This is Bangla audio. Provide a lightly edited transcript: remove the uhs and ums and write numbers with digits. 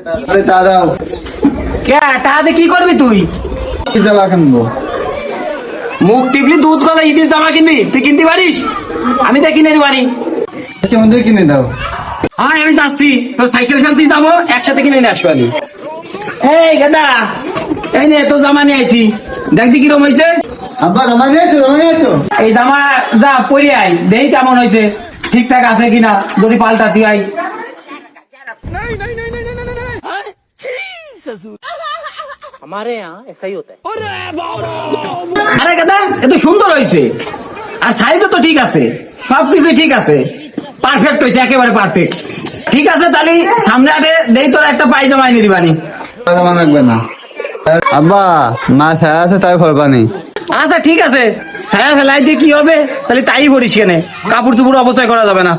দাও কে টাকাতে কি করবি তুই? জামা কিনবো। মুখ টিপলি দুধ গলা ঈদের জামা কিনবি? তুই কিনতে পারিস? আমি তো কিনে দিতে পারি। আমাদের কিনে দাও। হ্যাঁ আমি যাচ্ছি, তোর সাইকেল খেলতেই যাবো, একসাথে কিনে নিয়ে আসবো আমি। এই গেদা, এই নে তোর জামা নিয়ে আইছি, দেখছি কিরম হয়েছে। আব্বা জামা নিয়ে এসো, জামা নিয়ে এসো। এই জামা যা পরি আই, দেখি কেমন হয়েছে, ঠিকঠাক আছে কিনা, যদি পাল্টা তুই আই। हमारे यहाँ ऐसा ही होता है। আরে গেদা এ তো সুন্দর হয়েছে, আর সাইজও তো ঠিক আছে, সবকিছু ঠিক আছে, পারফেক্ট হয়েছে, একেবারে পারফেক্ট। ঠিক আছে তাহলে সামনে আগে দেই তোর একটা পায়জামা এনে দিবানি। জামা লাগবে না আব্বা, মা ছায়া আছে তাই ফলবানি। আচ্ছা ঠিক আছে, হ্যাঁ ফেলাই দিয়ে কি হবে, তাহলে তাই পড়িস কেনে, কাপড় চুপড় অবশ্যই করা যাবে না।